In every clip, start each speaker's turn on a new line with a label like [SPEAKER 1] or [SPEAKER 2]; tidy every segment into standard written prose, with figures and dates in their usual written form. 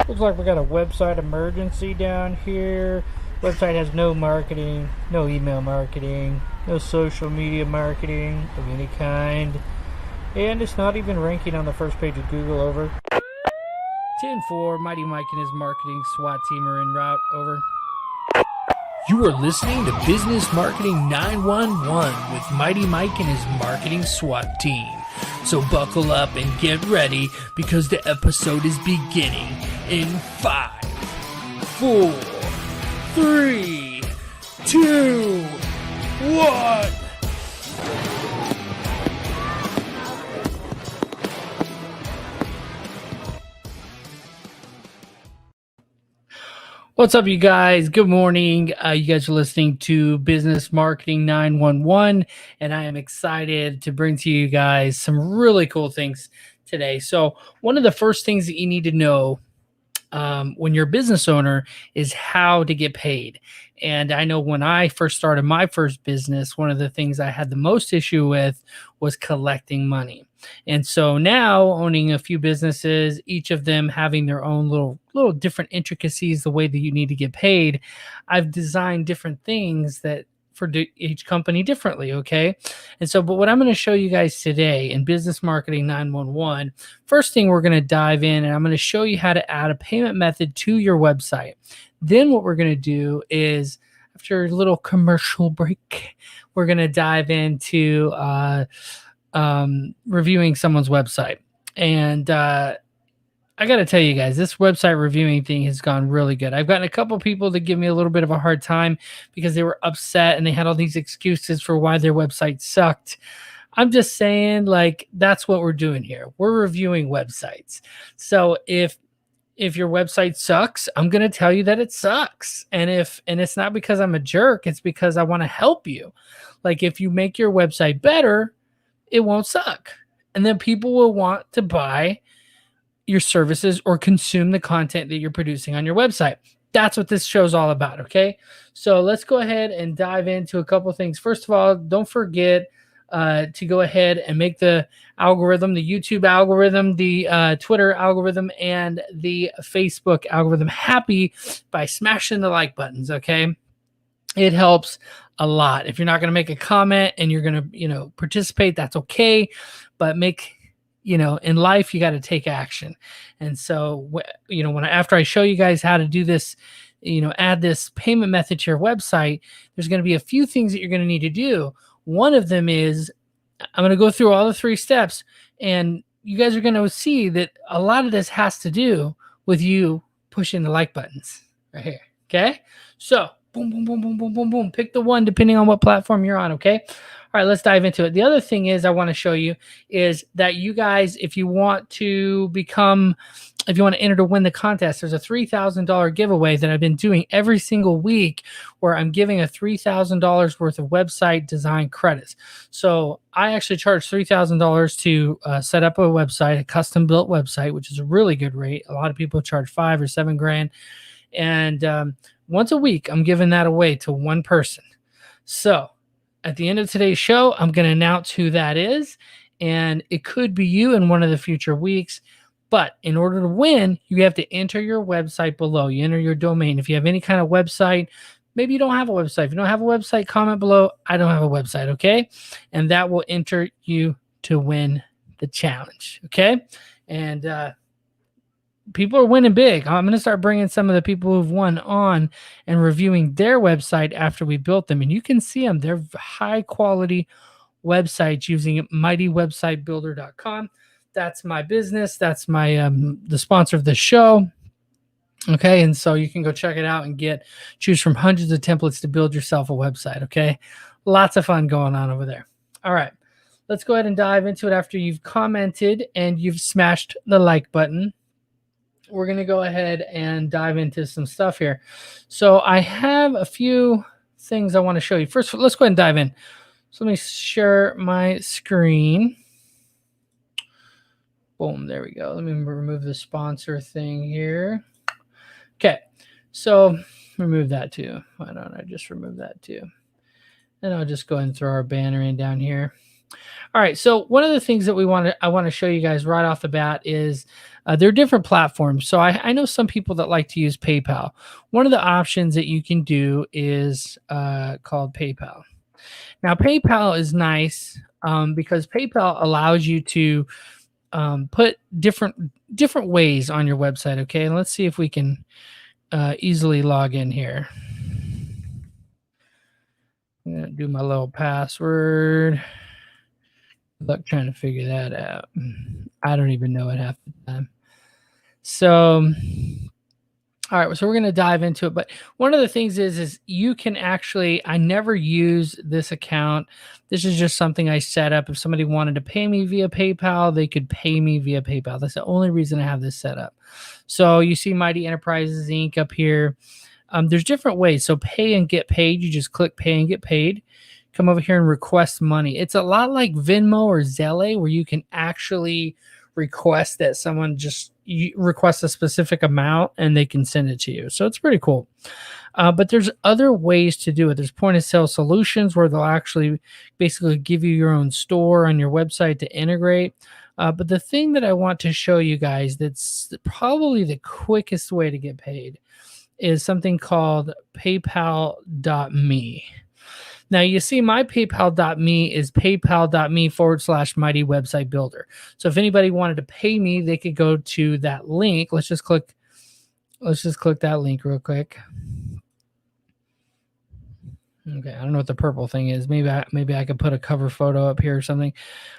[SPEAKER 1] Looks like we got a website emergency down here. Website has no marketing, no email marketing, no social media marketing of any kind, and it's not even ranking on the first page of Google. Over. 10-4, Mighty Mike and his marketing SWAT team are en route. Over.
[SPEAKER 2] You are listening to Business Marketing 911 with Mighty Mike and his marketing SWAT team. So buckle up and get ready because the episode is beginning in 5, 4, 3, 2, 1.
[SPEAKER 1] What's up, you guys? Good morning. You guys are listening to Business Marketing 911, and I am excited to bring to you guys some really cool things today. So, one of the first things that you need to know when you're a business owner is how to get paid. And I know when I first started my first business, one of the things I had the most issue with was collecting money. And so now, owning a few businesses, each of them having their own little different intricacies, the way that you need to get paid, I've designed different things that for each company differently. Okay. And so, but what I'm going to show you guys today in Business Marketing 911, first thing we're going to dive in and I'm going to show you how to add a payment method to your website. Then what we're going to do is, after a little commercial break, we're going to dive into reviewing someone's website. And I got to tell you guys, this website reviewing thing has gone really good. I've gotten a couple people to give me a little bit of a hard time because they were upset and they had all these excuses for why their website sucked. I'm just saying, like, that's what we're doing here. We're reviewing websites. So if your website sucks, I'm going to tell you that it sucks. And it's not because I'm a jerk, it's because I want to help you. Like, if you make your website better, it won't suck. And then people will want to buy your services or consume the content that you're producing on your website. That's what this show's all about, okay? So let's go ahead and dive into a couple things. First of all, don't forget to go ahead and make the algorithm, the YouTube algorithm, the Twitter algorithm, and the Facebook algorithm happy by smashing the like buttons, okay? It helps a lot. If you're not going to make a comment and you're going to, participate, that's okay. But in life, you got to take action. And so, after I show you guys how to do this, add this payment method to your website, there's going to be a few things that you're going to need to do. One of them is I'm going to go through all the 3 steps, and you guys are going to see that a lot of this has to do with you pushing the like buttons right here. Okay. So boom, boom, boom, boom, boom, boom, boom. Pick the one depending on what platform you're on. Okay. All right, let's dive into it. The other thing is I want to show you is that you guys, if you want to enter to win the contest, there's a $3,000 giveaway that I've been doing every single week where I'm giving a $3,000 worth of website design credits. So I actually charge $3,000 to set up a website, a custom built website, which is a really good rate. A lot of people charge $5 or $7 grand. And once a week, I'm giving that away to one person. So at the end of today's show, I'm going to announce who that is, and it could be you in one of the future weeks. But in order to win, you have to enter your website below. You enter your domain. If you have any kind of website, maybe you don't have a website. If you don't have a website, comment below, I don't have a website, okay? And that will enter you to win the challenge, okay? And people are winning big. I'm going to start bringing some of the people who've won on and reviewing their website after we built them. And you can see them. They're high quality websites using mightywebsitebuilder.com. That's my business. That's my the sponsor of the show. Okay. And so you can go check it out and choose from hundreds of templates to build yourself a website. Okay. Lots of fun going on over there. All right. Let's go ahead and dive into it after you've commented and you've smashed the like button. We're going to go ahead and dive into some stuff here. So I have a few things I want to show you. First, let's go ahead and dive in. So let me share my screen. Boom, there we go. Let me remove the sponsor thing here. Okay, so remove that too. Why don't I just remove that too? And I'll just go ahead and throw our banner in down here. All right. So one of the things that I want to show you guys right off the bat is there are different platforms. So I know some people that like to use PayPal. One of the options that you can do is called PayPal. Now PayPal is nice because PayPal allows you to put different ways on your website. Okay, and let's see if we can easily log in here. I'm gonna do my little password. Good luck trying to figure that out. I don't even know it half the time. So, all right, so we're going to dive into it. But one of the things is you can actually, I never use this account. This is just something I set up. If somebody wanted to pay me via PayPal, they could pay me via PayPal. That's the only reason I have this set up. So you see Mighty Enterprises Inc. up here. There's different ways. So pay and get paid. You just click pay and get paid. Come over here and request money. It's a lot like Venmo or Zelle, where you can actually request that someone just request a specific amount and they can send it to you. So it's pretty cool. But there's other ways to do it. There's point of sale solutions where they'll actually basically give you your own store on your website to integrate. But the thing that I want to show you guys that's probably the quickest way to get paid is something called paypal.me. Now you see my paypal.me is paypal.me/mighty website builder. So if anybody wanted to pay me, they could go to that link. Let's just click that link real quick. Okay, I don't know what the purple thing is. Maybe I could put a cover photo up here or something.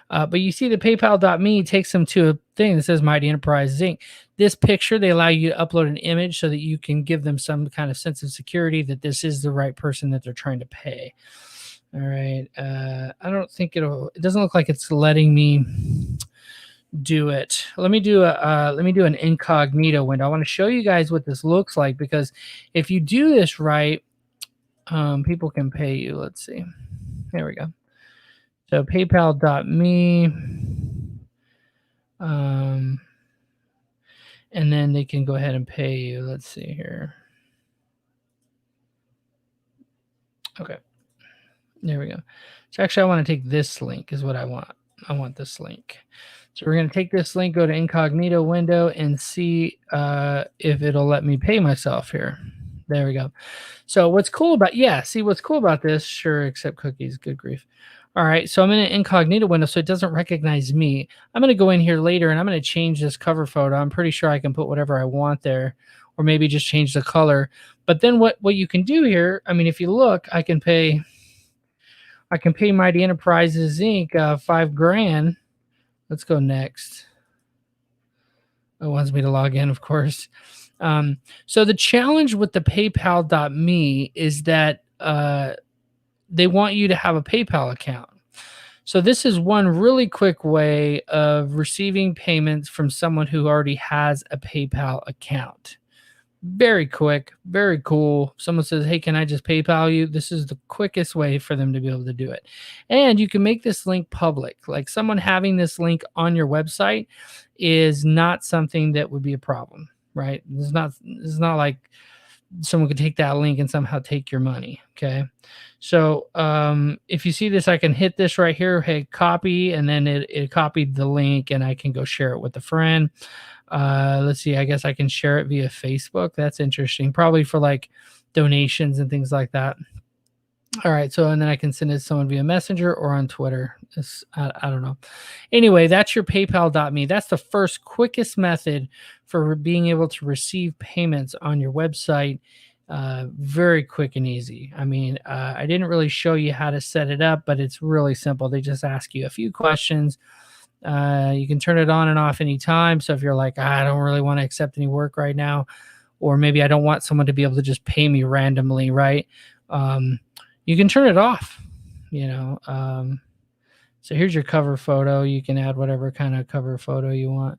[SPEAKER 1] But you see the paypal.me takes them to a thing that says Mighty Enterprises Inc. This picture, they allow you to upload an image so that you can give them some kind of sense of security that this is the right person that they're trying to pay. All right. I don't think it doesn't look like it's letting me do it. Let me do an incognito window. I want to show you guys what this looks like, because if you do this right, people can pay you. Let's see. There we go. So paypal.me. And then they can go ahead and pay you. Let's see here. Okay. There we go. So actually, I want to take this link is what I want. I want this link. So we're going to take this link, go to incognito window, and see if it'll let me pay myself here. There we go. So what's cool about, what's cool about this? Sure, accept cookies. Good grief. All right, so I'm in an incognito window, so it doesn't recognize me. I'm going to go in here later, and I'm going to change this cover photo. I'm pretty sure I can put whatever I want there, or maybe just change the color. But then what you can do here, I mean, if you look, I can pay Mighty Enterprises Inc. $5,000. Let's go next. It wants me to log in, of course. So the challenge with the paypal.me is that they want you to have a PayPal account. So this is one really quick way of receiving payments from someone who already has a PayPal account. Very quick, very cool. Someone says, hey, can I just PayPal you? This is the quickest way for them to be able to do it. And you can make this link public. Like, someone having this link on your website is not something that would be a problem, right? It's not like someone could take that link and somehow take your money. Okay. So if you see this, I can hit this right here, hey, copy, and then it copied the link, and I can go share it with a friend. Let's see, I guess I can share it via Facebook. That's interesting. Probably for like donations and things like that. All right. So, and then I can send it to someone via Messenger or on Twitter. I don't know. Anyway, that's your paypal.me. That's the first quickest method for being able to receive payments on your website. Very quick and easy. I mean, I didn't really show you how to set it up, but it's really simple. They just ask you a few questions. You can turn it on and off anytime. So if you're like, I don't really want to accept any work right now, or maybe I don't want someone to be able to just pay me randomly, right? You can turn it off, So here's your cover photo. You can add whatever kind of cover photo you want.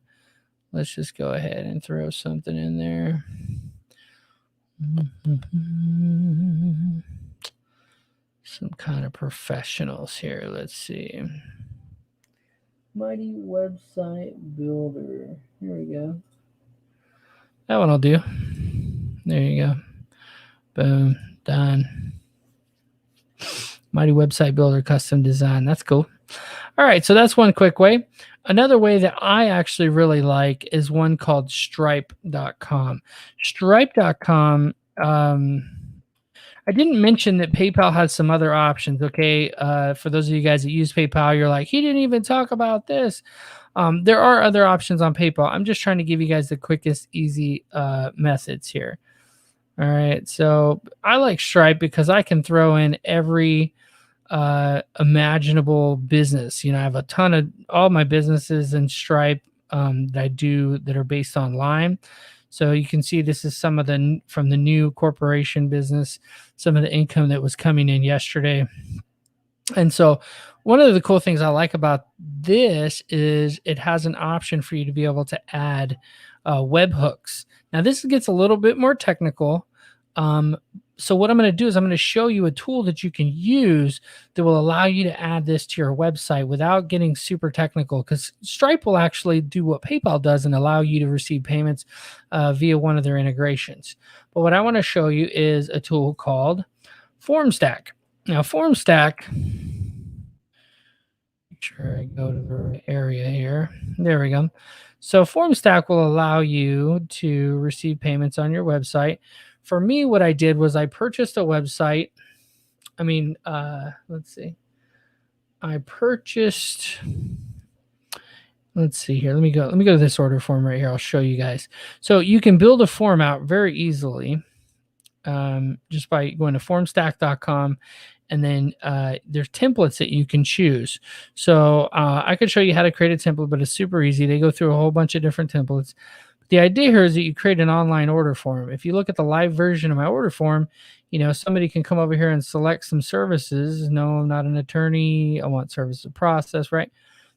[SPEAKER 1] Let's just go ahead and throw something in there. Some kind of professionals here. Let's see. Mighty Website Builder. Here we go. That one will do. There you go. Boom. Done. Mighty Website Builder custom design. That's cool. All right, so that's one quick way. Another way that I actually really like is one called stripe.com. Stripe.com, I didn't mention that PayPal has some other options, okay? For those of you guys that use PayPal, you're like, he didn't even talk about this. There are other options on PayPal. I'm just trying to give you guys the quickest, easy methods here. All right, so I like Stripe because I can throw in every imaginable business. I have a ton of all my businesses in Stripe that I do that are based online. So you can see this is some of the from the new corporation business, some of the income that was coming in yesterday. And so one of the cool things I like about this is it has an option for you to be able to add web hooks. Now, this gets a little bit more technical. Um, so what I'm going to do is I'm going to show you a tool that you can use that will allow you to add this to your website without getting super technical, because Stripe will actually do what PayPal does and allow you to receive payments via one of their integrations. But what I want to show you is a tool called FormStack. Now, FormStack, make sure I go to the right area here. There we go. So FormStack will allow you to receive payments on your website. For me, what I did was I purchased a website. Let's see. I purchased. Let's see here. Let me go to this order form right here. I'll show you guys. So you can build a form out very easily just by going to formstack.com. And then there's templates that you can choose. So I could show you how to create a template, but it's super easy. They go through a whole bunch of different templates. The idea here is that you create an online order form. If you look at the live version of my order form, somebody can come over here and select some services. No, I'm not an attorney. I want service to process, right?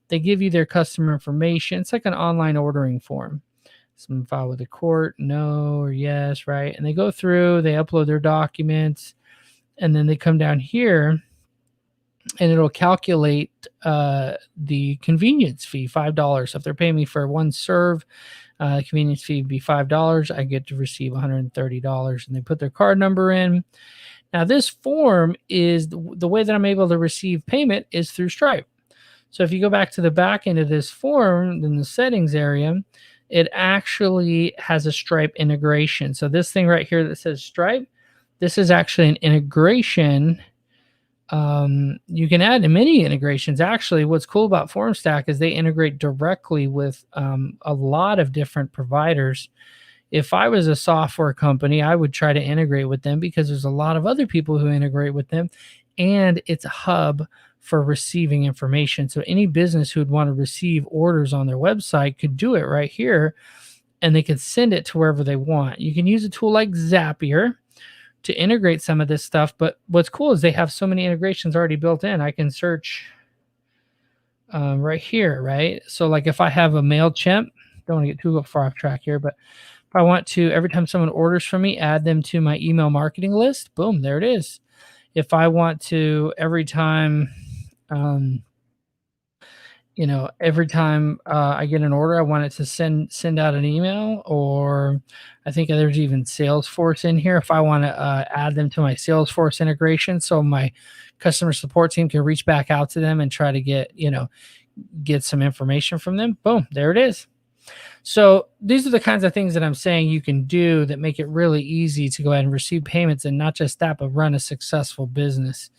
[SPEAKER 1] They give you their customer information. It's like an online ordering form. Some file with the court, no or yes, right? And they go through, they upload their documents, and then they come down here and it'll calculate the convenience fee, $5. So if they're paying me for one serve, convenience fee would be $5. I get to receive $130, and they put their card number in. Now, this form is the way that I'm able to receive payment is through Stripe. So if you go back to the back end of this form in the settings area, it actually has a Stripe integration. So this thing right here that says Stripe, this is actually an integration. You can add many integrations. Actually, what's cool about FormStack is they integrate directly with a lot of different providers. If I was a software company, I would try to integrate with them because there's a lot of other people who integrate with them, and it's a hub for receiving information. So any business who would want to receive orders on their website could do it right here, and they could send it to wherever they want. You can use a tool like Zapier to integrate some of this stuff, but what's cool is they have so many integrations already built in. I can search right here, right? So like if I have a MailChimp, don't want to get too far off track here, but if I want to, every time someone orders from me, add them to my email marketing list, boom, there it is. If I want to, every time every time I get an order, I want it to send out an email, or I think there's even Salesforce in here. If I want to add them to my Salesforce integration, so my customer support team can reach back out to them and try to get some information from them, boom, there it is. So these are the kinds of things that I'm saying you can do that make it really easy to go ahead and receive payments, and not just that, but run a successful business.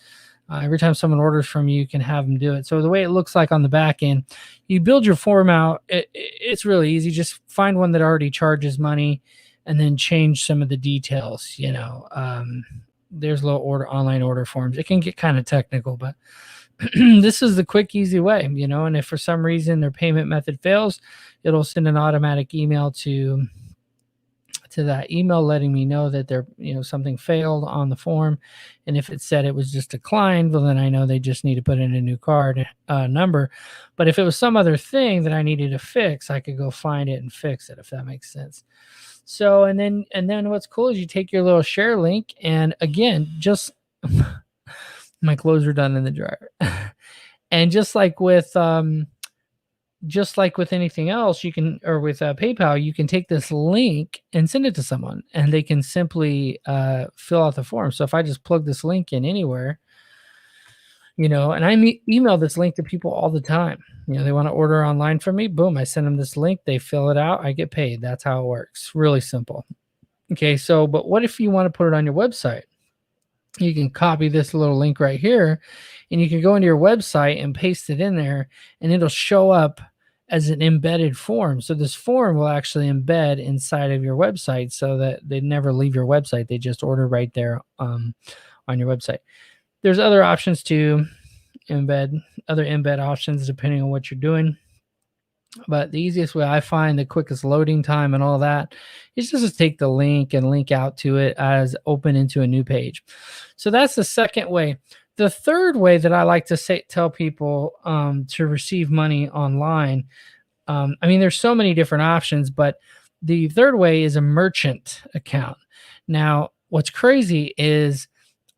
[SPEAKER 1] Every time someone orders from you, you can have them do it. So the way it looks like on the back end, you build your form out. It's really easy. Just find one that already charges money and then change some of the details. There's little online order forms. It can get kind of technical, but this is the quick, easy way, and if for some reason their payment method fails, it'll send an automatic email to that email letting me know that something failed on the form. And if it said it was just declined, well, then I know they just need to put in a new card number. But if it was some other thing that I needed to fix, I could go find it and fix it, if that makes sense. So, and then what's cool is you take your little share link, and again, just my clothes are done in the dryer. And just like with anything else, you can, or with PayPal, you can take this link and send it to someone, and they can simply fill out the form. So if I just plug this link in anywhere, And I email this link to people all the time. They want to order online from me. Boom, I send them this link. They fill it out. I get paid. That's how it works. Really simple. Okay, so, but what if you want to put it on your website? You can copy this little link right here, and you can go into your website and paste it in there, and it'll show up as an embedded form. So this form will actually embed inside of your website so that they never leave your website. They just order right there on your website. There's other options to other embed options depending on what you're doing. But the easiest way I find, the quickest loading time and all that, is just to take the link and link out to it as open into a new page. So that's the second way. The third way that I like to tell people to receive money online, there's so many different options, but the third way is a merchant account. Now, what's crazy is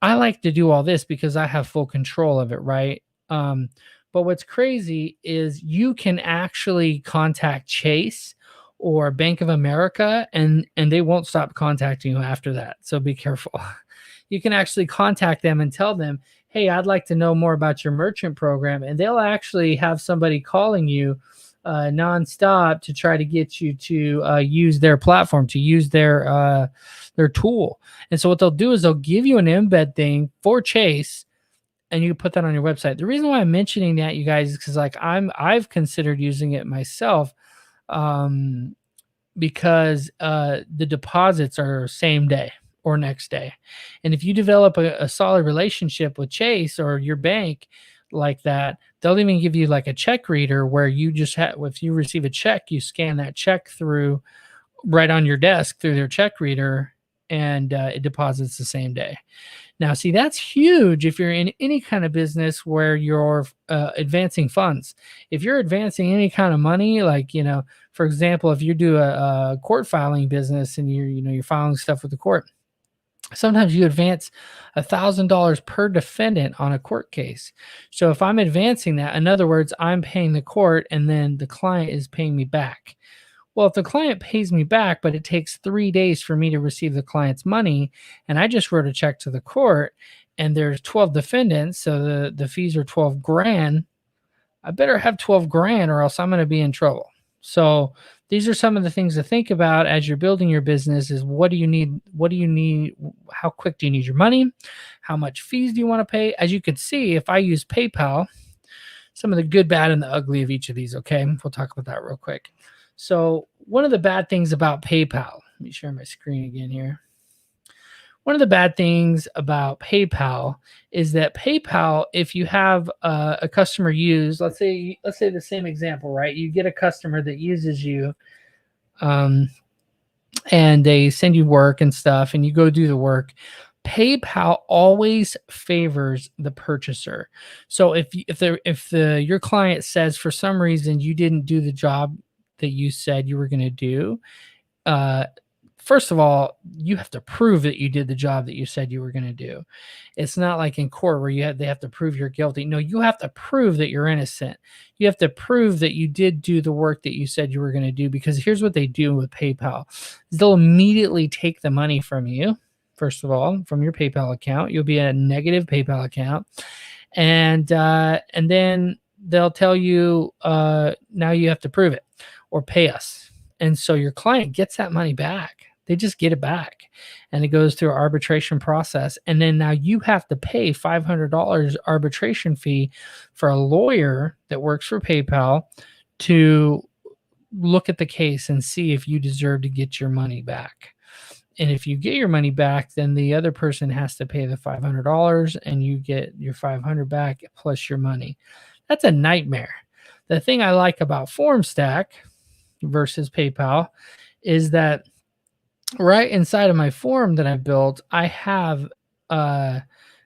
[SPEAKER 1] I like to do all this because I have full control of it, right? But what's crazy is you can actually contact Chase or Bank of America, and they won't stop contacting you after that. So be careful. You can actually contact them and tell them, hey, I'd like to know more about your merchant program. And they'll actually have somebody calling you nonstop to try to get you to use their platform, to use their tool. And so what they'll do is they'll give you an embed thing for Chase, and you can put that on your website. The reason why I'm mentioning that, you guys, is because I've considered using it myself, because the deposits are same day or next day. And if you develop a solid relationship with Chase or your bank like that, they'll even give you like a check reader where you just if you receive a check, you scan that check through right on your desk through their check reader, and it deposits the same day. Now, see, that's huge if you're in any kind of business where you're advancing funds. If you're advancing any kind of money, like, for example, if you do a court filing business and you're filing stuff with the court, sometimes you advance $1,000 per defendant on a court case. So if I'm advancing that, in other words, I'm paying the court and then the client is paying me back. Well, if the client pays me back, but it takes 3 days for me to receive the client's money, and I just wrote a check to the court, and there's 12 defendants, so the fees are 12 grand, I better have 12 grand or else I'm going to be in trouble. So these are some of the things to think about as you're building your business: is what do you need? What do you need? How quick do you need your money? How much fees do you want to pay? As you can see, if I use PayPal, some of the good, bad, and the ugly of each of these, okay? We'll talk about that real quick. So one of the bad things about PayPal, let me share my screen again here. One of the bad things about PayPal is that PayPal, if you have a customer use, let's say the same example, right? You get a customer that uses you, and they send you work and stuff, and you go do the work. PayPal always favors the purchaser. So if your client says for some reason you didn't do the job that you said you were going to do, first of all, you have to prove that you did the job that you said you were going to do. It's not like in court where they have to prove you're guilty. No, you have to prove that you're innocent. You have to prove that you did do the work that you said you were going to do, because here's what they do with PayPal. They'll immediately take the money from you. First of all, from your PayPal account, you'll be a negative PayPal account. And then they'll tell you, now you have to prove it or pay us. And so your client gets that money back. They just get it back, and it goes through an arbitration process. And then now you have to pay $500 arbitration fee for a lawyer that works for PayPal to look at the case and see if you deserve to get your money back. And if you get your money back, then the other person has to pay the $500, and you get your $500 back plus your money. That's a nightmare. The thing I like about FormStack versus PayPal is that right inside of my form that I built, I have the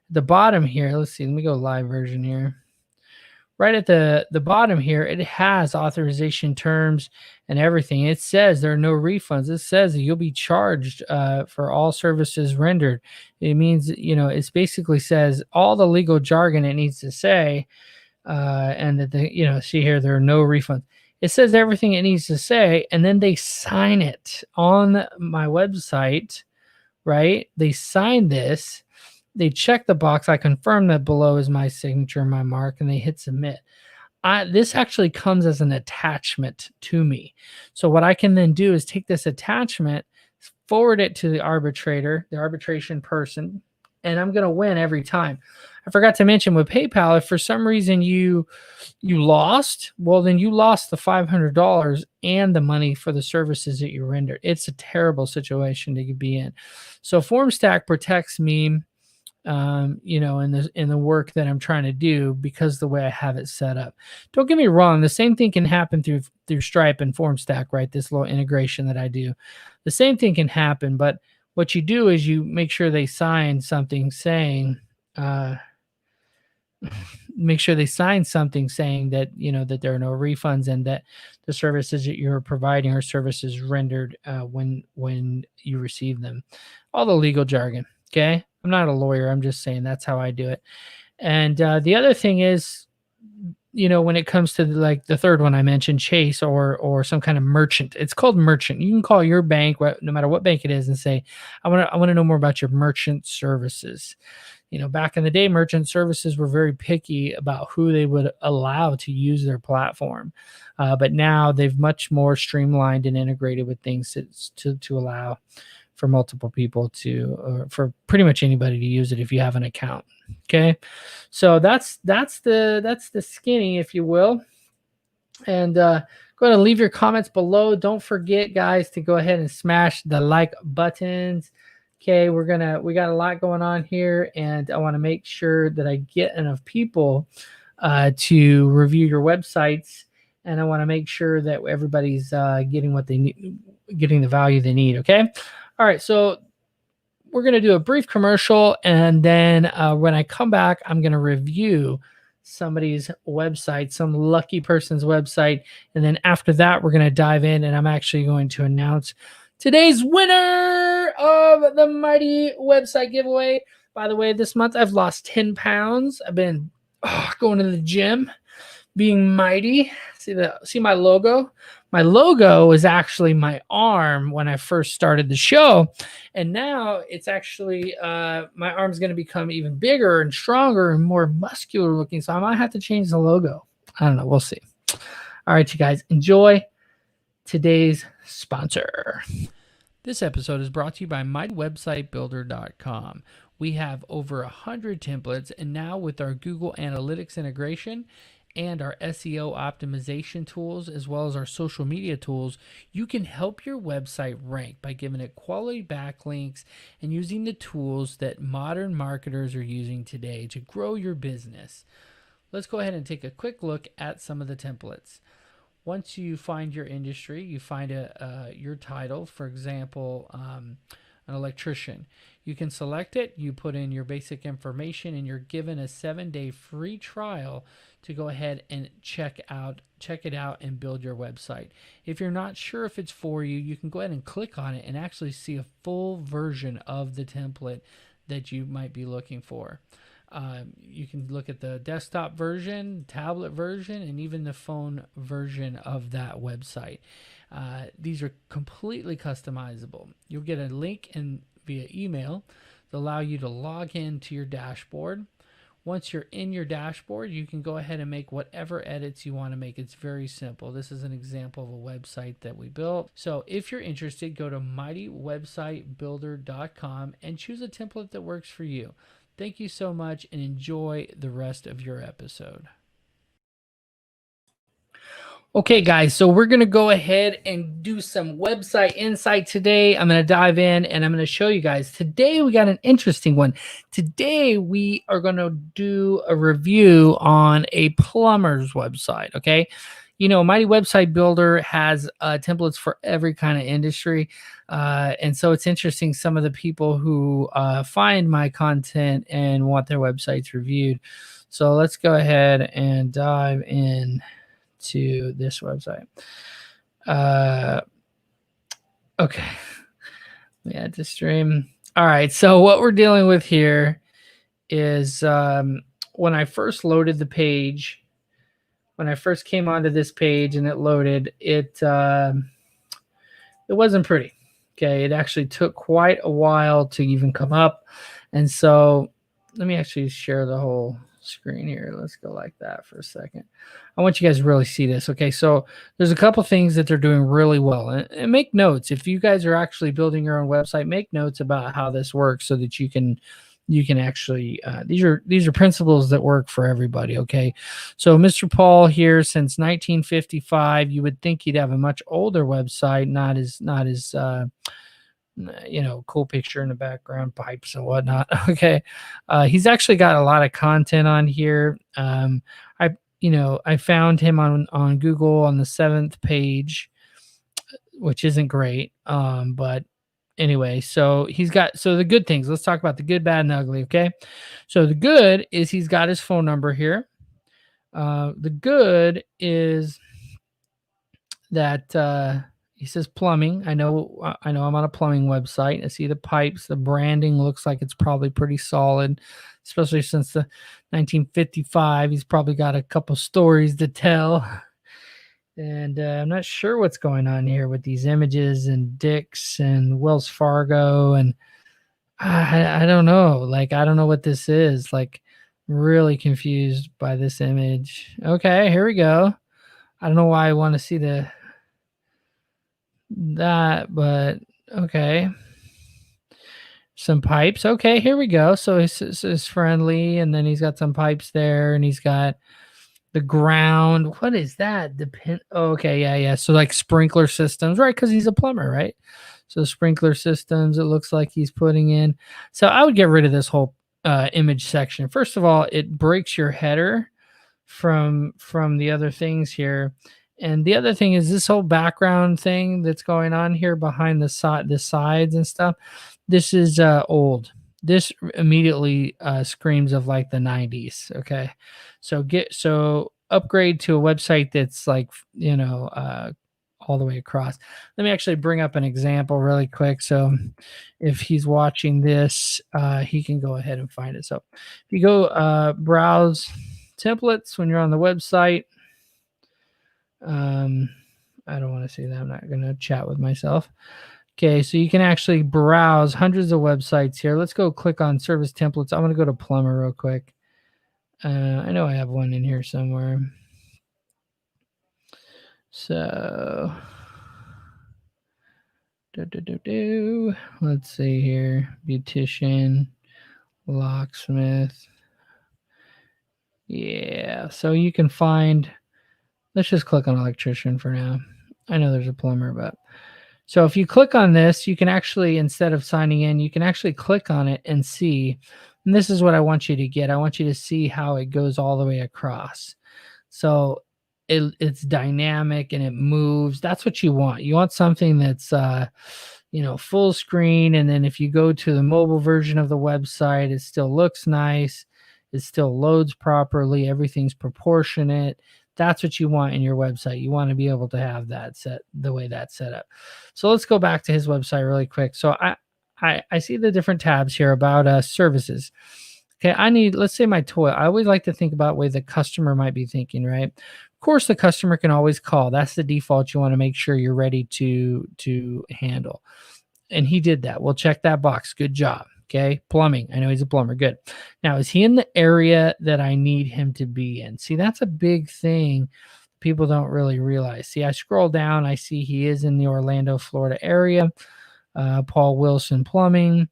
[SPEAKER 1] bottom here. Let's see. Let me go live version here. Right at the bottom here, it has authorization terms and everything. It says there are no refunds. It says that you'll be charged for all services rendered. It means, it basically says all the legal jargon it needs to say, and that see here, there are no refunds. It says everything it needs to say, and then they sign it on my website, right? They sign this. They check the box. I confirm that below is my signature, my mark, and they hit submit. This actually comes as an attachment to me. So what I can then do is take this attachment, forward it to the arbitrator, the arbitration person, and I'm going to win every time. I forgot to mention with PayPal, if for some reason you lost, well, then you lost the $500 and the money for the services that you rendered. It's a terrible situation to be in. So FormStack protects me, in the work that I'm trying to do, because the way I have it set up. Don't get me wrong, the same thing can happen through Stripe and FormStack, right? This little integration that I do. The same thing can happen, but what you do is you make sure they sign something saying make sure they sign something saying that that there are no refunds, and that the services that you're providing are services rendered when you receive them. All the legal jargon. Okay, I'm not a lawyer. I'm just saying that's how I do it. And the other thing is, when it comes to like the third one I mentioned, Chase or some kind of merchant, it's called merchant. You can call your bank, no matter what bank it is, and say, I want to know more about your merchant services. Back in the day, merchant services were very picky about who they would allow to use their platform. But now they've much more streamlined and integrated with things to allow for multiple people for pretty much anybody to use it if you have an account. Okay. So that's the skinny, if you will. And go ahead and leave your comments below. Don't forget, guys, to go ahead and smash the like buttons. Okay, we got a lot going on here, and I want to make sure that I get enough people to review your websites, and I want to make sure that everybody's getting what they need, getting the value they need. Okay, all right. So we're gonna do a brief commercial, and then when I come back, I'm gonna review somebody's website, some lucky person's website, and then after that, we're gonna dive in, and I'm actually going to announce today's winner of the Mighty website giveaway. By the way, this month I've lost 10 pounds. I've been going to the gym, being mighty. See my logo? My logo is actually my arm when I first started the show. And now it's actually, my arm's going to become even bigger and stronger and more muscular looking. So I might have to change the logo. I don't know. We'll see. All right, you guys, enjoy today's sponsor.
[SPEAKER 2] This episode is brought to you by MyWebsiteBuilder.com. We have over 100 templates, and now with our Google Analytics integration and our SEO optimization tools, as well as our social media tools, you can help your website rank by giving it quality backlinks and using the tools that modern marketers are using today to grow your business. Let's go ahead and take a quick look at some of the templates. Once you find your industry, you find your title, for example, an electrician. You can select it, you put in your basic information, and you're given a 7-day free trial to go ahead and check it out and build your website. If you're not sure if it's for you, you can go ahead and click on it and actually see a full version of the template that you might be looking for. You can look at the desktop version, tablet version, and even the phone version of that website. These are completely customizable. You'll get a link via email to allow you to log into your dashboard. Once you're in your dashboard, you can go ahead and make whatever edits you want to make. It's very simple. This is an example of a website that we built. So if you're interested, go to MightyWebsiteBuilder.com and choose a template that works for you. Thank you so much, and enjoy the rest of your episode.
[SPEAKER 1] Okay, guys, so we're going to go ahead and do some website insight today. I'm going to dive in, and I'm going to show you guys. Today, we got an interesting one. Today, we are going to do a review on a plumber's website, okay? Mighty Website Builder has templates for every kind of industry. And so it's interesting, some of the people who find my content and want their websites reviewed. So let's go ahead and dive in to this website. Okay. Let me add to stream. All right. So what we're dealing with here is when I first loaded the page, when I first came onto this page and it loaded, it wasn't pretty. Okay. It actually took quite a while to even come up. And so let me actually share the whole screen here. Let's go like that for a second. I want you guys to really see this. Okay, so there's a couple things that they're doing really well, and make notes if you guys are actually building your own website. Make notes about how this works so that you can actually these are principles that work for everybody. Okay, so Mr. Paul here since 1955. You would think he'd have a much older website, not as cool picture in the background, pipes and whatnot. Okay, he's actually got a lot of content on here. I found him on Google on the 7th page, which isn't great. But anyway, so the good things. Let's talk about the good, bad, and ugly. Okay, so the good is he's got his phone number here. The good is that he says plumbing. I know I'm on a plumbing website. I see the pipes. The branding looks like it's probably pretty solid, especially since the 1955. He's probably got a couple stories to tell. And I'm not sure what's going on here with these images and Dick's and Wells Fargo. And I don't know. Like, I don't know what this is. Like, really confused by this image. Okay, here we go. I don't know why I want to see that, but okay. Some pipes. Okay, here we go. So it's friendly, and then he's got some pipes there, and he's got the ground. What is that? Okay, yeah. So like sprinkler systems, right? Because he's a plumber, right? So sprinkler systems. It looks like he's putting in. So I would get rid of this whole image section. First of all, it breaks your header from the other things here. And the other thing is this whole background thing that's going on here behind the sides and stuff. This is old. This immediately screams of like the 90s. Okay, so upgrade to a website that's like all the way across. Let me actually bring up an example really quick. So if he's watching this, he can go ahead and find it. So if you go browse templates when you're on the website. I don't want to say that. I'm not going to chat with myself. Okay, so you can actually browse hundreds of websites here. Let's go click on service templates. I'm going to go to plumber real quick. I know I have one in here somewhere. So let's see here. Beautician, locksmith. Yeah, so you can find, let's just click on electrician for now. I know there's a plumber, but so if you click on this, you can actually, instead of signing in, you can actually click on it and see. And this is what I want you to get. I want you to see how it goes all the way across. So it's dynamic and it moves. That's what you want. You want something that's full screen. And then if you go to the mobile version of the website, it still looks nice. It still loads properly. Everything's proportionate. That's what you want in your website. You want to be able to have that set the way that's set up. So let's go back to his website really quick. So I see the different tabs here about services. Okay, let's say my toilet. I always like to think about the way the customer might be thinking, right? Of course, the customer can always call. That's the default. You want to make sure you're ready to handle. And he did that. We'll check that box. Good job. Okay, plumbing. I know he's a plumber. Good. Now, is he in the area that I need him to be in? See, that's a big thing people don't really realize. See, I scroll down. I see he is in the Orlando, Florida area. Paul Wilson Plumbing.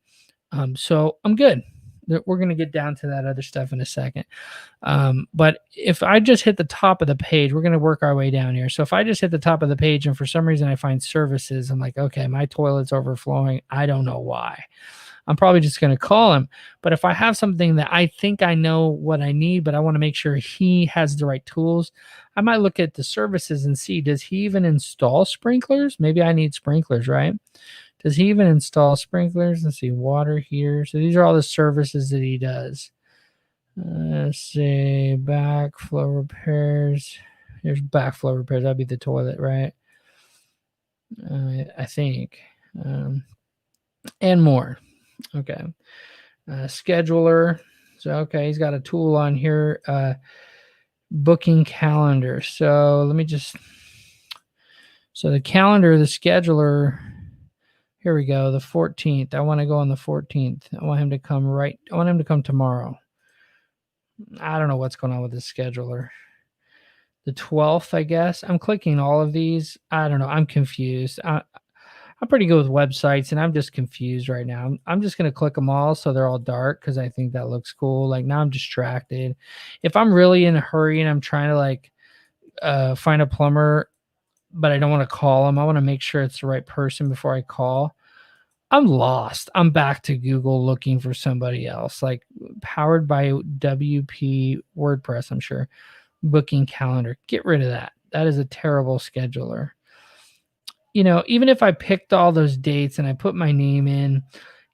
[SPEAKER 1] So I'm good. We're going to get down to that other stuff in a second. But if I just hit the top of the page, we're going to work our way down here. So if I just hit the top of the page and for some reason I find services, I'm like, okay, my toilet's overflowing. I don't know why. I'm probably just going to call him. But if I have something that I think I know what I need, but I want to make sure he has the right tools, I might look at the services and see, does he even install sprinklers? Maybe I need sprinklers, right? Does he even install sprinklers? Let's see, water here. So these are all the services that he does. Let's see, backflow repairs. Here's backflow repairs. That'd be the toilet, right? I think. And more. Okay. Scheduler. So, okay, he's got a tool on here. Booking calendar. So let me just, so the calendar, the scheduler, Here we go. The 14th. I want to go on the 14th. I want him to come I want him to come tomorrow. I don't know what's going on with this scheduler. The 12th, I guess. I'm clicking all of these. I don't know. I'm confused. I'm pretty good with websites, and I'm just confused right now. I'm just going to click them all so they're all dark because I think that looks cool. Like now I'm distracted. If I'm really in a hurry and I'm trying to find a plumber, but I don't want to call him, I want to make sure it's the right person before I call. I'm lost. I'm back to Google looking for somebody else, like powered by WP WordPress, I'm sure. Booking calendar. Get rid of that. That is a terrible scheduler. Even if I picked all those dates and I put my name in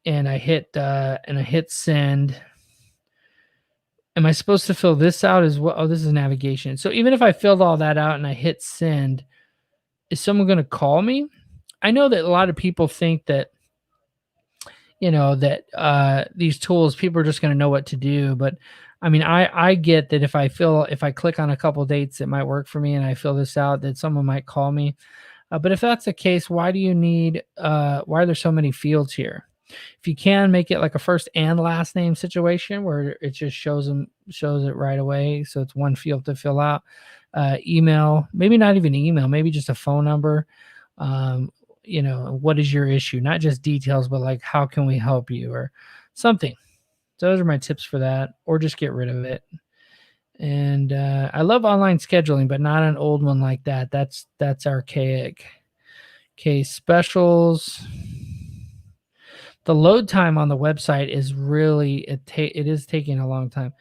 [SPEAKER 1] and I hit send, am I supposed to fill this out as well? Oh, this is navigation. So even if I filled all that out and I hit send, is someone going to call me? I know that a lot of people think that these tools, people are just going to know what to do. But I mean, I get that if I click on a couple dates, it might work for me and I fill this out, that someone might call me. But if that's the case, why do you need, why are there so many fields here? If you can make it like a first and last name situation where it just shows it right away. So it's one field to fill out. Email, maybe not even email, maybe just a phone number. What is your issue? Not just details, but like, how can we help you or something. So those are my tips for that, or just get rid of it. And I love online scheduling, but not an old one like that. That's archaic. Okay, specials. The load time on the website is really it is taking a long time.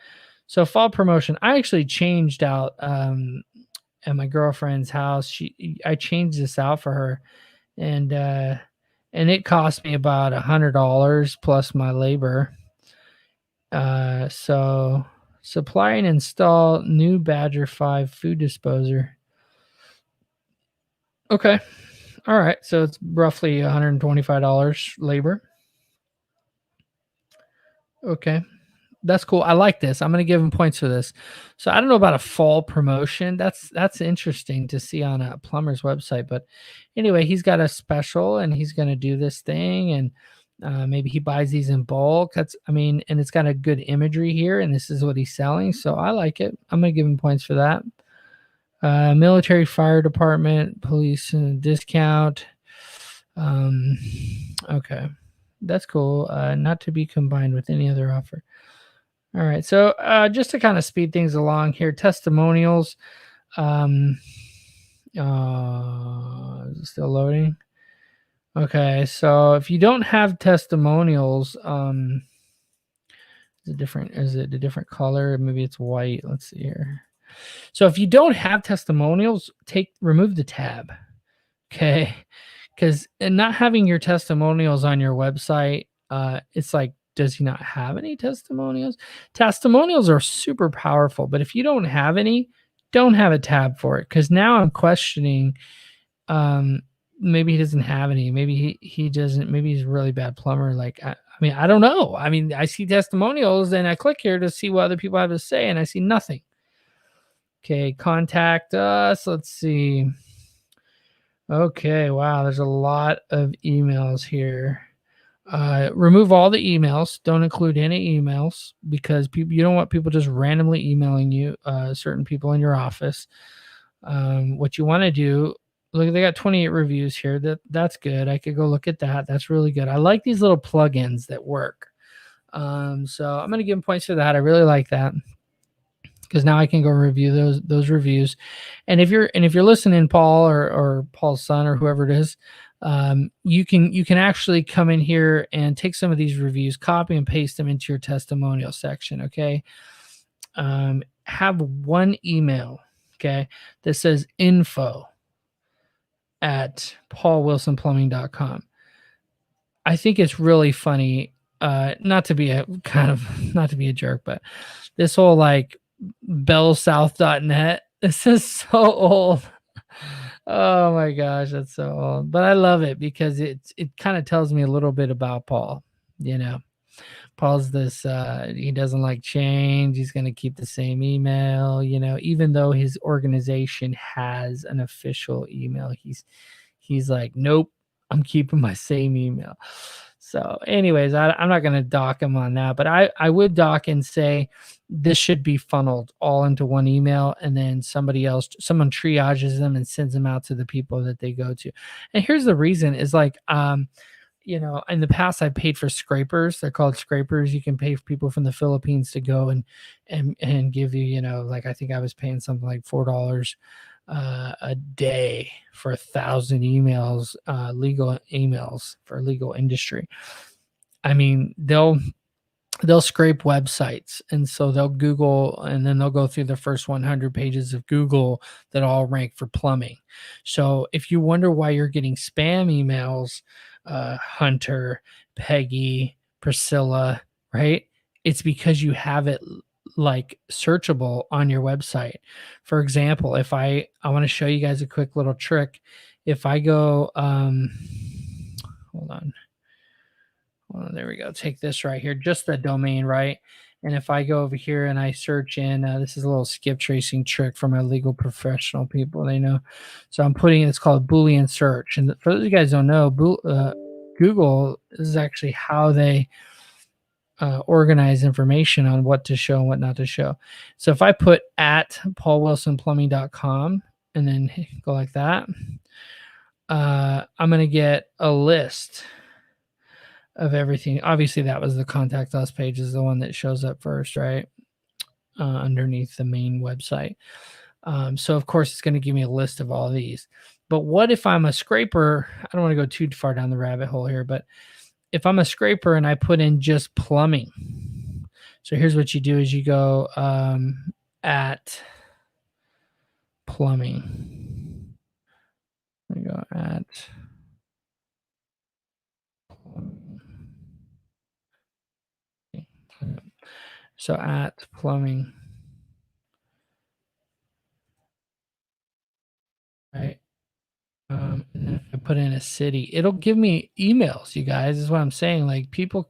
[SPEAKER 1] So fall promotion, I actually changed out at my girlfriend's house. I changed this out for her, and it cost me about $100 plus my labor. So supply and install new Badger 5 food disposer. Okay. All right. So it's roughly $125 labor. Okay. That's cool. I like this. I'm going to give him points for this. So I don't know about a fall promotion. That's interesting to see on a plumber's website. But anyway, he's got a special and he's going to do this thing, and maybe he buys these in bulk. And it's got a good imagery here, and this is what he's selling. So I like it. I'm going to give him points for that. Military, fire department, police discount. Okay. That's cool. Not to be combined with any other offer. All right. So just to kind of speed things along here, testimonials. Is it still loading? Okay. So if you don't have testimonials, is it a different color? Maybe it's white. Let's see here. So if you don't have testimonials, remove the tab. Okay. Because not having your testimonials on your website, it's like, does he not have any testimonials? Testimonials are super powerful, but if you don't have any, don't have a tab for it. Because now I'm questioning, maybe he doesn't have any. Maybe he doesn't. Maybe he's a really bad plumber. I don't know. I see testimonials and I click here to see what other people have to say, and I see nothing. Okay, contact us. Let's see. Okay, wow, there's a lot of emails here. Remove all the emails. Don't include any emails because you don't want people just randomly emailing you, certain people in your office. What you want to do, look, they got 28 reviews here. That's good. I could go look at that. That's really good. I like these little plugins that work. So I'm going to give them points for that. I really like that, because now I can go review those reviews. And if you're listening, Paul or Paul's son or whoever it is, you can actually come in here and take some of these reviews, copy and paste them into your testimonial section. Okay. Have one email, okay, that says info@paulwilsonplumbing.com. I think it's really funny, not to be a jerk, but this whole bellsouth.net. This is so old. Oh my gosh, that's so old. But I love it because it kind of tells me a little bit about Paul. Paul's this, he doesn't like change. He's going to keep the same email, even though his organization has an official email. He's like, nope, I'm keeping my same email. So, anyways, I'm not going to dock them on that, but I would dock and say this should be funneled all into one email, and then someone triages them and sends them out to the people that they go to. And here's the reason is like, in the past I've paid for scrapers. They're called scrapers. You can pay for people from the Philippines to go and give you, like I think I was paying something like $4 a day for 1,000 emails, legal emails for legal industry. I mean, they'll scrape websites, and so they'll Google, and then they'll go through the first 100 pages of Google that all rank for plumbing. So if you wonder why you're getting spam emails, Hunter, Peggy, Priscilla, right? It's because you have it like searchable on your website. For example, if I want to show you guys a quick little trick. If I go, hold on. Well, there we go. Take this right here, just the domain, right? And if I go over here and I search in, this is a little skip tracing trick for my legal professional people. They know. So I'm putting, it's called Boolean search. And for those of you guys who don't know, Google is actually how they organize information on what to show and what not to show. So if I put at paulwilsonplumbing.com and then go like that, I'm going to get a list of everything. Obviously, that was the contact us page, is the one that shows up first, right? Underneath the main website. So of course it's going to give me a list of all these. But what if I'm a scraper? I don't want to go too far down the rabbit hole here, but if I'm a scraper and I put in just plumbing, so here's what you do is you go at plumbing. We go at plumbing. So at plumbing, right? And then if I put in a city, it'll give me emails, you guys, is what I'm saying. Like, people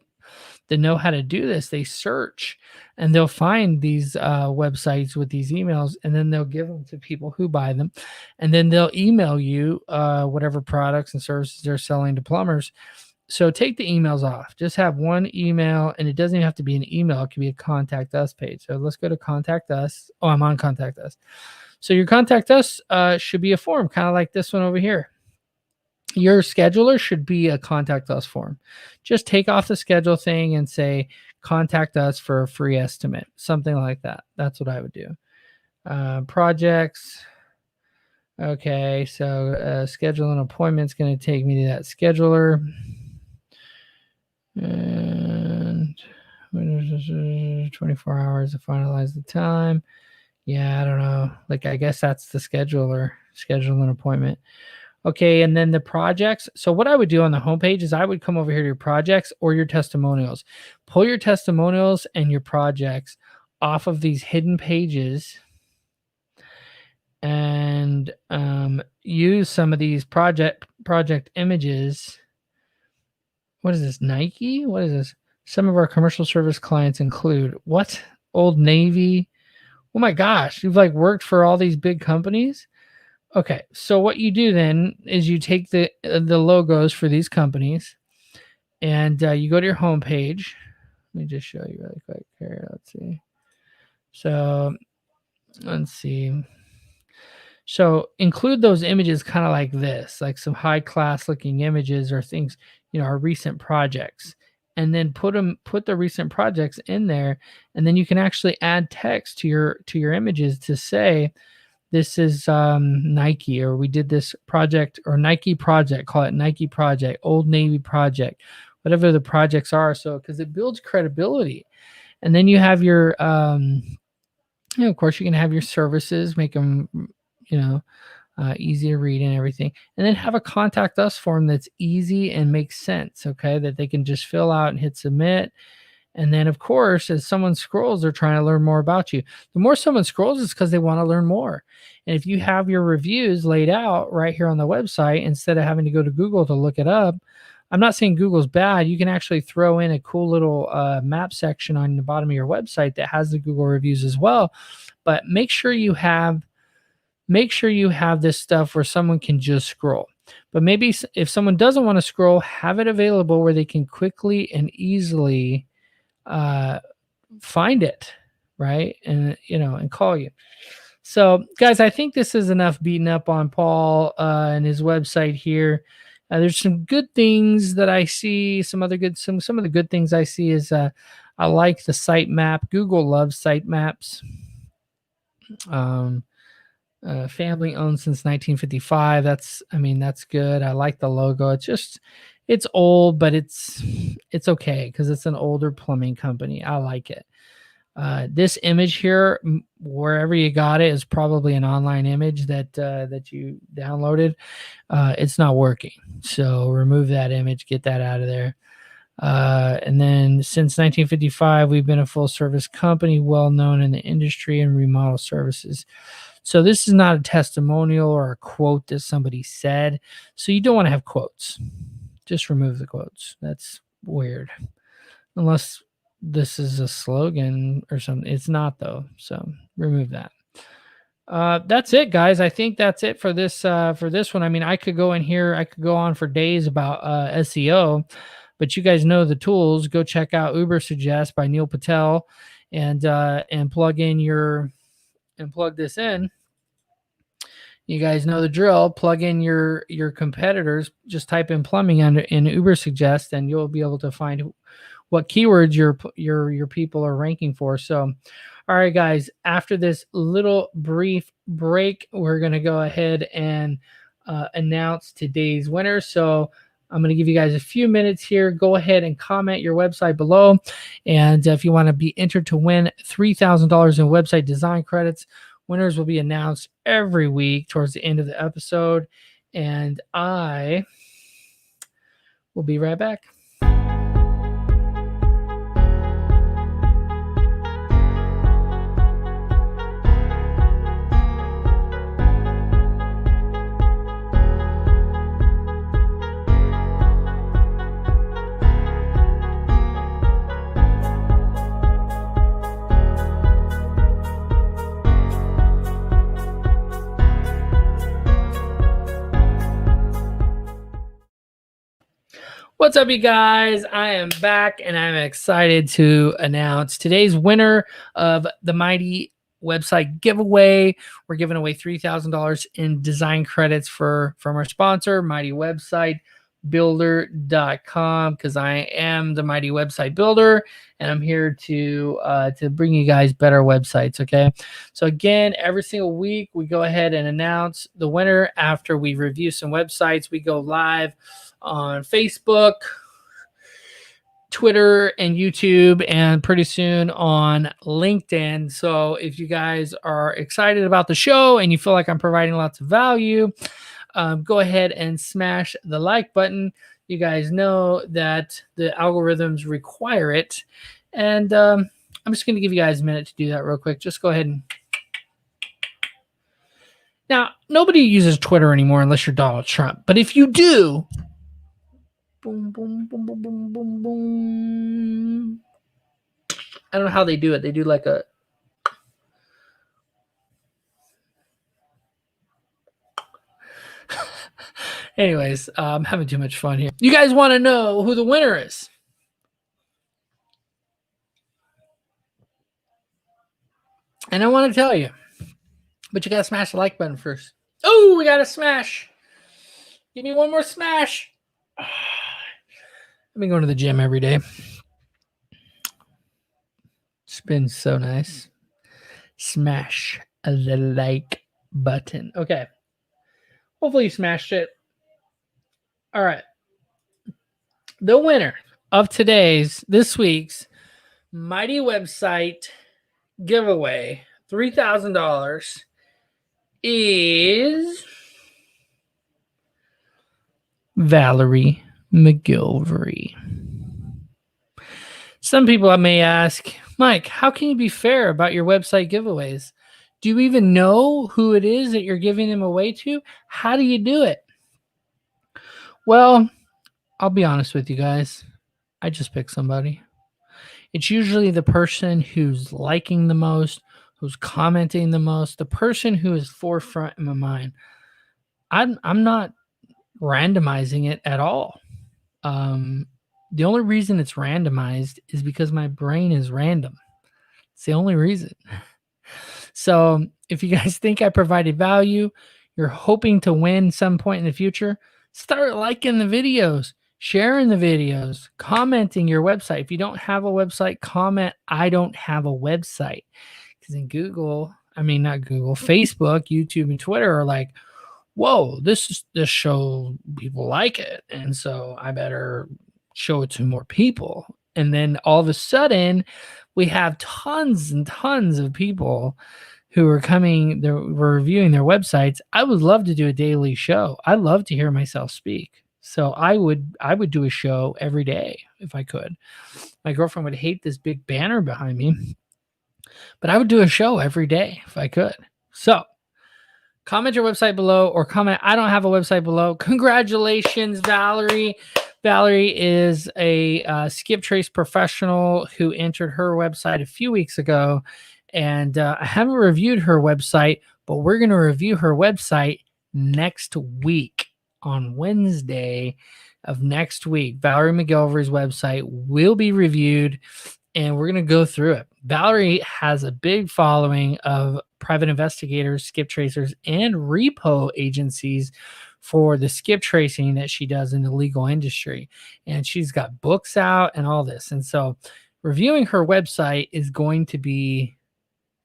[SPEAKER 1] that know how to do this, they search and they'll find these websites with these emails, and then they'll give them to people who buy them. And then they'll email you whatever products and services they're selling to plumbers. So take the emails off. Just have one email, and it doesn't even have to be an email. It can be a contact us page. So let's go to contact us. Oh, I'm on contact us. So your contact us should be a form, kind of like this one over here. Your scheduler should be a contact us form. Just take off the schedule thing and say contact us for a free estimate, something like that. That's what I would do. Projects. Okay, so schedule an appointment is going to take me to that scheduler. And 24 hours to finalize the time. Yeah, I don't know. Like, I guess that's the scheduler. Schedule an appointment. Okay, and then the projects. So what I would do on the homepage is I would come over here to your projects or your testimonials. Pull your testimonials and your projects off of these hidden pages and use some of these project images. What is this? Nike? What is this? Some of our commercial service clients include what? Old Navy. Oh my gosh, you've like worked for all these big companies? Okay, so what you do then is you take the logos for these companies, and you go to your homepage. Let me just show you really quick here. Let's see. So let's see. So include those images kind of like this, like some high class looking images or things, our recent projects, and then put the recent projects in there, and then you can actually add text to your images to say, this is Nike, or we did this project, or Nike project, call it Nike project, Old Navy project, whatever the projects are. So, because it builds credibility. And then you have your, of course, you can have your services, make them, easy to read and everything. And then have a contact us form that's easy and makes sense, okay, that they can just fill out and hit submit. And then, of course, as someone scrolls, they're trying to learn more about you. The more someone scrolls, it's because they want to learn more. And if you have your reviews laid out right here on the website, instead of having to go to Google to look it up, I'm not saying Google's bad. You can actually throw in a cool little map section on the bottom of your website that has the Google reviews as well. But make sure you have this stuff where someone can just scroll. But maybe if someone doesn't want to scroll, have it available where they can quickly and easily find it, right? And and call you. So, guys, I think this is enough beating up on Paul and his website here. There's some good things that I see. Some of the good things I see is I like the sitemap. Google loves sitemaps. Family owned since 1955. That's good. I like the logo. It's old, but it's okay because it's an older plumbing company. I like it. This image here, wherever you got it, is probably an online image that you downloaded. It's not working, so remove that image, get that out of there. And then since 1955, we've been a full service company, well known in the industry and remodel services. So this is not a testimonial or a quote that somebody said. So you don't want to have quotes. Just remove the quotes. That's weird. Unless this is a slogan or something. It's not though. So remove that. That's it, guys. I think that's it for this one. I mean, I could go in here, I could go on for days about SEO, but you guys know the tools. Go check out Uber Suggest by Neil Patel and plug this in. You guys know the drill. Plug in your competitors. Just type in plumbing in Uber Suggest, and you'll be able to find what keywords your people are ranking for. So, all right, guys. After this little brief break, we're gonna go ahead and announce today's winner. So I'm going to give you guys a few minutes here. Go ahead and comment your website below. And if you want to be entered to win $3,000 in website design credits, winners will be announced every week towards the end of the episode. And I will be right back. What's up, you guys? I am back and I'm excited to announce today's winner of the Mighty website giveaway. We're giving away $3,000 in design credits from our sponsor, Mighty Website Builder.com, because I am the Mighty Website Builder and I'm here to bring you guys better websites. Okay, so again, every single week we go ahead and announce the winner after we review some websites. We go live on Facebook, Twitter, and YouTube, and pretty soon on LinkedIn. So if you guys are excited about the show and you feel like I'm providing lots of value, go ahead and smash the like button. You guys know that the algorithms require it. And I'm just going to give you guys a minute to do that real quick. Just go ahead and... Now, nobody uses Twitter anymore unless you're Donald Trump. But if you do... Boom, boom, boom, boom, boom, boom, boom. I don't know how they do it. They do like a... Anyways, I'm having too much fun here. You guys want to know who the winner is? And I want to tell you. But you got to smash the like button first. Oh, we got to smash. Give me one more smash. I've been going to the gym every day. It's been so nice. Smash the like button. Okay. Hopefully you smashed it. All right. The winner of this week's Mighty Website giveaway, $3,000, is Valerie McGilvery. Some people may ask, Mike, how can you be fair about your website giveaways? Do you even know who it is that you're giving them away to? How do you do it? Well, I'll be honest with you guys. I just pick somebody. It's usually the person who's liking the most, who's commenting the most, the person who is forefront in my mind. I'm not randomizing it at all. The only reason it's randomized is because my brain is random. It's the only reason. So if you guys think I provided value, you're hoping to win some point in the future, start liking the videos, sharing the videos, commenting your website. If you don't have a website, comment, I don't have a website. Because in Google, I mean, not Google, Facebook, YouTube, and Twitter are like, whoa, this show, people like it. And so I better show it to more people. And then all of a sudden, we have tons and tons of people who are coming, they're reviewing their websites. I would love to do a daily show. I love to hear myself speak. So I would do a show every day if I could. My girlfriend would hate this big banner behind me, but I would do a show every day if I could. So comment your website below, or comment, I don't have a website, below. Congratulations, Valerie. Valerie is a skip trace professional who entered her website a few weeks ago. And I haven't reviewed her website, but we're going to review her website next week on Wednesday of next week. Valerie McGilvery's website will be reviewed, and we're going to go through it. Valerie has a big following of private investigators, skip tracers, and repo agencies for the skip tracing that she does in the legal industry. And she's got books out and all this. And so reviewing her website is going to be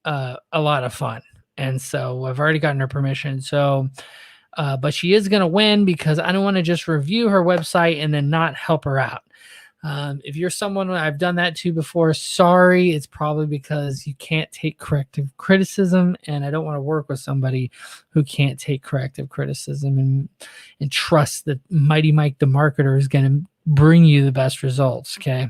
[SPEAKER 1] a lot of fun. And so I've already gotten her permission. So, but she is going to win, because I don't want to just review her website and then not help her out. If you're someone I've done that to before, sorry. It's probably because you can't take corrective criticism, and I don't want to work with somebody who can't take corrective criticism and trust that Mighty Mike the marketer is going to bring you the best results. Okay.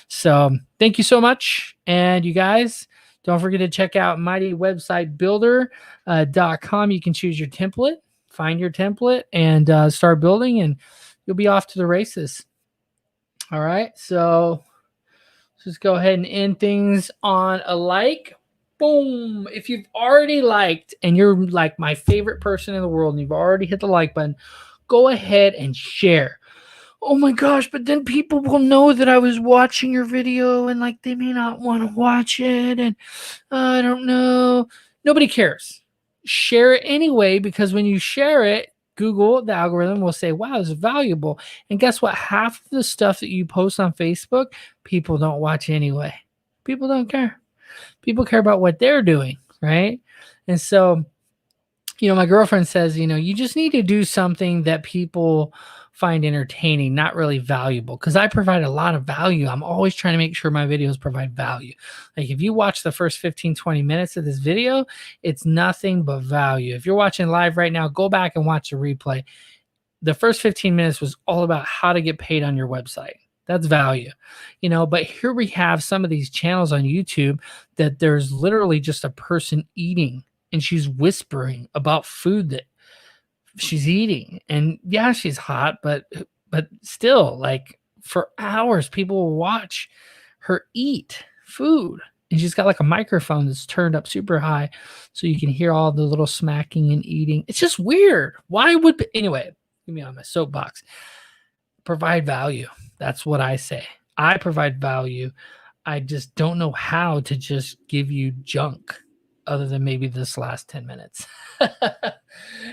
[SPEAKER 1] So thank you so much. And you guys, don't forget to check out mightywebsitebuilder.com. You can choose your template, find your template, and start building, and you'll be off to the races. All right, so let's just go ahead and end things on a like. Boom. If you've already liked and you're like my favorite person in the world and you've already hit the like button, go ahead and share. Oh my gosh, but then people will know that I was watching your video, and like they may not want to watch it, and I don't know. Nobody cares. Share it anyway, because when you share it, Google, the algorithm, will say, wow, this is valuable. And guess what? Half of the stuff that you post on Facebook, people don't watch anyway. People don't care. People care about what they're doing, right? And so, my girlfriend says, you just need to do something that people find entertaining, not really valuable, because I provide a lot of value. I'm always trying to make sure my videos provide value. Like if you watch the first 15, 20 minutes of this video, it's nothing but value. If you're watching live right now, go back and watch the replay. The first 15 minutes was all about how to get paid on your website. That's value, but here we have some of these channels on YouTube that there's literally just a person eating, and she's whispering about food that she's eating. And yeah, she's hot, but still, like, for hours people will watch her eat food, and she's got like a microphone that's turned up super high so you can hear all the little smacking and eating. It's just weird. Why would anyway, get me on my soapbox. Provide value. That's what I say. I provide value. I just don't know how to just give you junk other than maybe this last 10 minutes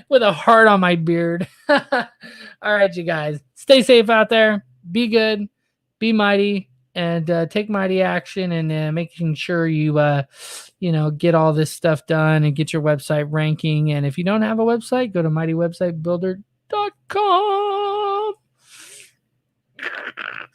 [SPEAKER 1] with a heart on my beard. All right, you guys, stay safe out there. Be good, be mighty, and take mighty action, and making sure you, get all this stuff done and get your website ranking. And if you don't have a website, go to mightywebsitebuilder.com.